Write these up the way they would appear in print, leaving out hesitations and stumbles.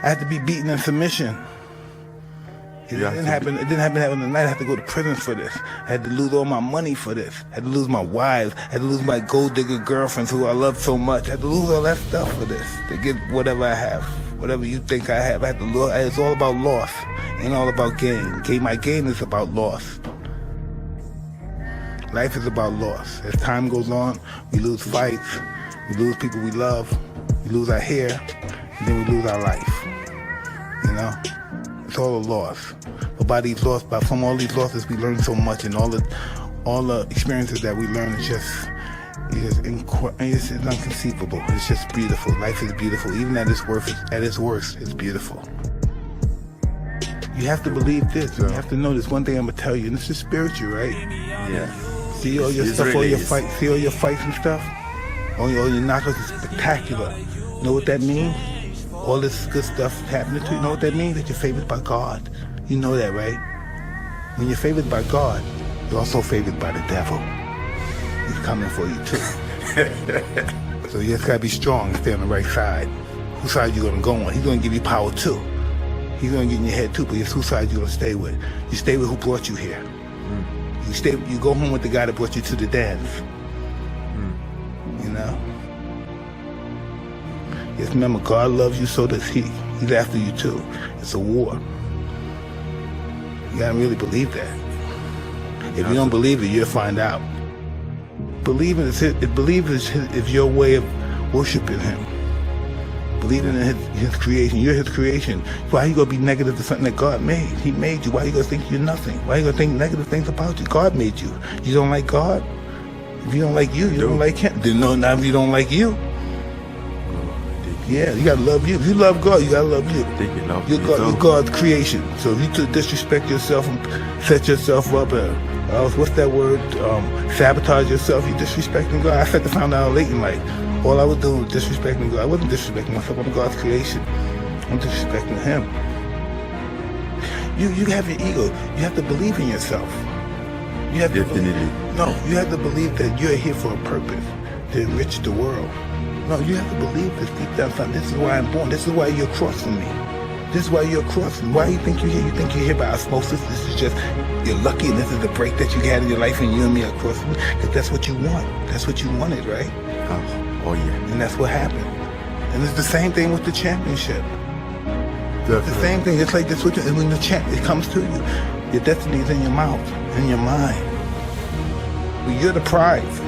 I had to be beaten in submission. It didn't happen overnight. I had to go to prison for this. I had to lose all my money for this. I had to lose my wives. I had to lose my gold digger girlfriends who I love so much. I had to lose all that stuff for this, to get whatever I have. Whatever you think I have, I had to lose. It's all about loss. It ain't all about gain. My gain is about loss. Life is about loss. As time goes on, we lose fights. We lose people we love. We lose our hair. And then we lose our life. You know? It's all a loss. But from all these losses, we learn so much, and all the experiences that we learn is just it's inconceivable. It's just beautiful. Life is beautiful. Even at its worst, it's beautiful. You have to believe this. You have to know this. One thing I'm gonna tell you, and this is spiritual, right? Yeah. See all your stuff, all your fights. See all your fights and stuff. All your knockouts is spectacular. Know what that means? All this good stuff happening to you. You know what that means? That you're favored by God. You know that, right? When you're favored by God, you're also favored by the devil. He's coming for you too. So you just gotta be strong and stay on the right side. Whose side you gonna go on? He's gonna give you power too. He's gonna get in your head too, but it's whose side you gonna stay with. You stay with who brought you here. You go home with the guy that brought you to the dance. You know? Just remember, God loves you, so does He. He's after you too. It's a war. You gotta really believe that. If you don't believe it, you'll find out. Believing is your way of worshiping Him. Believing in his creation. You're His creation. Why are you gonna be negative to something that God made? He made you. Why are you gonna think you're nothing? Why are you gonna think negative things about you? God made you. You don't like God? If you don't like you don't like Him. Then no, now if you don't like you. Yeah, you gotta love you. If you love God, you gotta love you. You're God's creation. So if you disrespect yourself and set yourself up, what's that word? Sabotage yourself. You disrespecting God. I had to find out late in life. All I was doing was disrespecting God. I wasn't disrespecting myself. I'm God's creation. I'm disrespecting Him. You have your ego. You have to believe in yourself. You have to you have to believe that you're here for a purpose, to enrich the world. No, you have to believe this deep down inside. This is why I'm born. This is why you're crossing me. This is why you're crossing. Why you think you're here? You think you're here by osmosis? This is just, you're lucky, and this is the break that you had in your life, and you and me are crossing. Because that's what you want. That's what you wanted, right? Oh yeah. And that's what happened. And it's the same thing with the championship. Definitely. It's the same thing. It's like this. When the it comes to you, your destiny is in your mouth, in your mind. Well, you're the prize.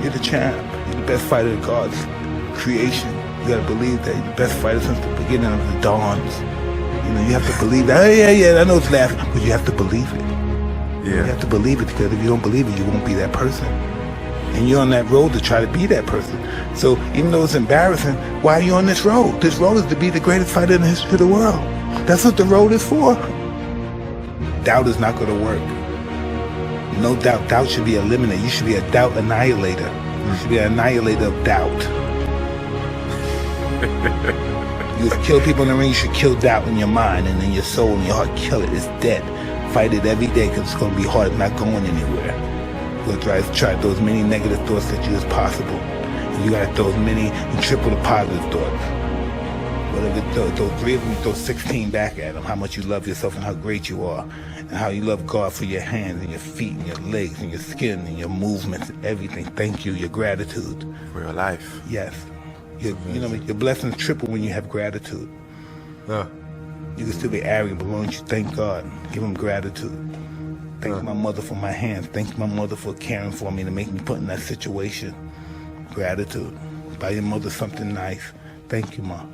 You're the champ. You're the best fighter of God's creation. You gotta believe that you're the best fighter since the beginning of the dawns. You know, you have to believe that. Oh, yeah, I know it's laughing, but you have to believe it. Yeah. You have to believe it, because if you don't believe it, you won't be that person. And you're on that road to try to be that person. So even though it's embarrassing, why are you on this road? This road is to be the greatest fighter in the history of the world. That's what the road is for. Doubt is not gonna work. No doubt. Doubt should be eliminated. You should be a doubt annihilator. You should be an annihilator of doubt. You kill people in the ring, you should kill doubt in your mind and in your soul and your heart. Kill it. It's dead. Fight it every day, because it's going to be hard. It's not going anywhere. You'll try to throw as many negative thoughts at you as possible. And you got to throw as many and triple the positive thoughts. Whatever, throw 3 of them, you throw 16 back at them. How much you love yourself and how great you are. And how you love God for your hands and your feet and your legs and your skin and your movements and everything. Thank you. Your gratitude. For your life. Yes. You know, your blessings triple when you have gratitude. You can still be arrogant, but why don't you thank God? Give Him gratitude. Thank my mother for my hands. Thank my mother for caring for me to make me put in that situation. Gratitude. Buy your mother something nice. Thank you, Mom.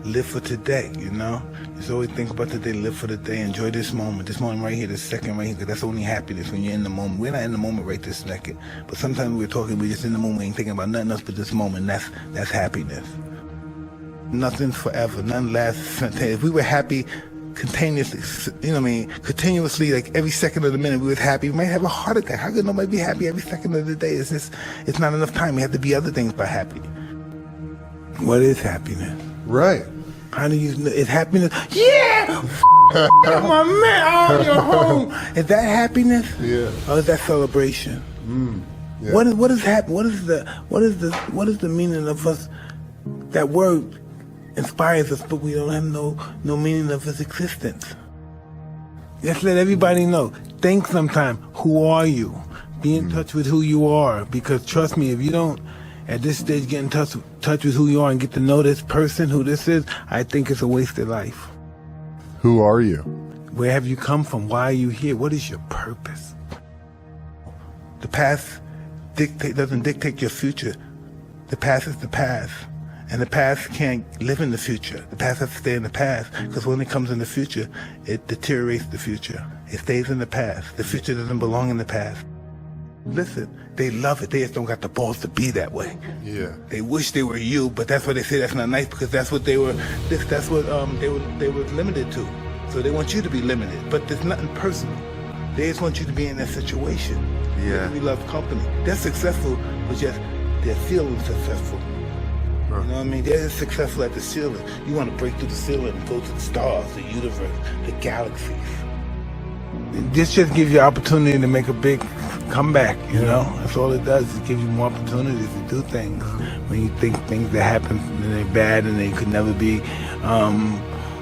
Live for today, you know? Just always think about today, live for the day, enjoy this moment right here, this second right here, because that's only happiness when you're in the moment. We're not in the moment right this second, but sometimes we're just in the moment, we ain't thinking about nothing else but this moment. That's happiness. Nothing's forever, nothing lasts. If we were happy continuously, you know what I mean, continuously, like every second of the minute we was happy, we might have a heart attack. How could nobody be happy every second of the day? It's not enough time. We have to be other things by happy. What is happiness? Right. How do you know? Is happiness? Yeah! My man, oh, you're home. Is that happiness? Yeah. Or is that celebration? Yeah. What is happy? What is the meaning of us? That word inspires us, but we don't have no meaning of his existence. Just let everybody know. Think sometime. Who are you? Be in touch with who you are, because trust me, if you don't at this stage get in touch with who you are and get to know this person, who this is, I think it's a wasted life. Who are you? Where have you come from? Why are you here? What is your purpose? The past doesn't dictate your future. The past is the past. And the past can't live in the future. The past has to stay in the past, because when it comes in the future, it deteriorates the future. It stays in the past. The future doesn't belong in the past. Listen, they love it. They just don't got the balls to be that way. Yeah. They wish they were you, but that's why they say that's not nice, because that's what they were. That's what they were limited to. So they want you to be limited, but there's nothing personal. They just want you to be in that situation. Yeah. We love company. They're successful, but just they're feeling successful. You know what I mean? They're successful at the ceiling. You want to break through the ceiling and go to the stars, the universe, the galaxies. This just gives you an opportunity to make a big comeback, you know? That's all it does. It gives you more opportunities to do things. When you think things that happen and they're bad and they could never be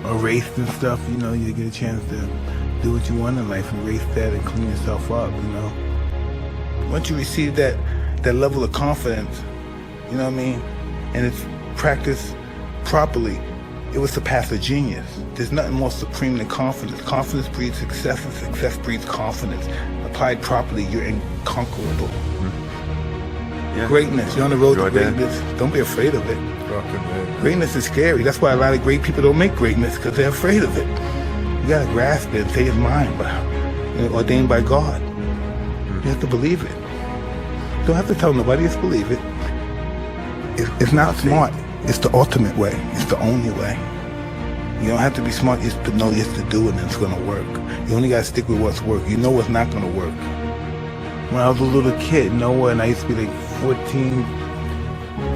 erased and stuff, you know, you get a chance to do what you want in life, erase that and clean yourself up, you know? Once you receive that level of confidence, you know what I mean, and it's practiced properly, it will surpass a genius. There's nothing more supreme than confidence. Confidence breeds success, and success breeds confidence. Applied properly, you're inconquerable. Yeah. Greatness, you're on the road to greatness. Don't be afraid of it. Greatness is scary. That's why a lot of great people don't make greatness, because they're afraid of it. You gotta grasp it and say it's mine, but ordained by God. You have to believe it. You don't have to tell nobody, just believe it. It's not smart. It's the ultimate way. It's the only way. You don't have to be smart. You have to know you have to do it, and it's going to work. You only got to stick with what's work. You know what's not going to work. When I was a little kid, and I used to be like 14,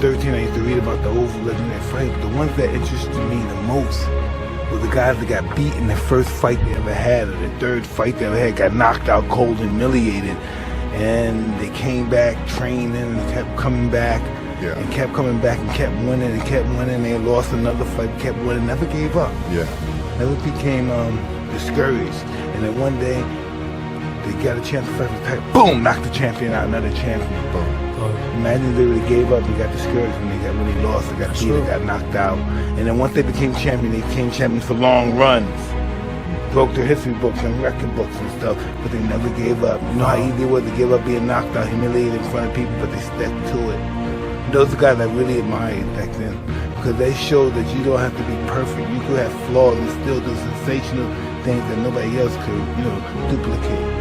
13, I used to read about the old legendary fight. But the ones that interested me the most were the guys that got beat in the first fight they ever had, or the third fight they ever had, got knocked out cold, humiliated. And they came back, training, and kept coming back. Yeah. And kept coming back and kept winning and kept winning. They lost another fight, kept winning, never gave up. Yeah. Never became discouraged. And then one day, they got a chance to fight with Tyson. Boom! Knocked the champion out, another champion. Boom. Imagine if they really gave up and got discouraged when they lost, they got beat, they got knocked out. And then once they became champion, they became champions for long runs. Broke their history books and record books and stuff, but they never gave up. You know how easy it was to give up being knocked out, humiliated in front of people, but they stuck to it. Those are guys I really admired back then, because they showed that you don't have to be perfect. You could have flaws and still do sensational things that nobody else could, duplicate.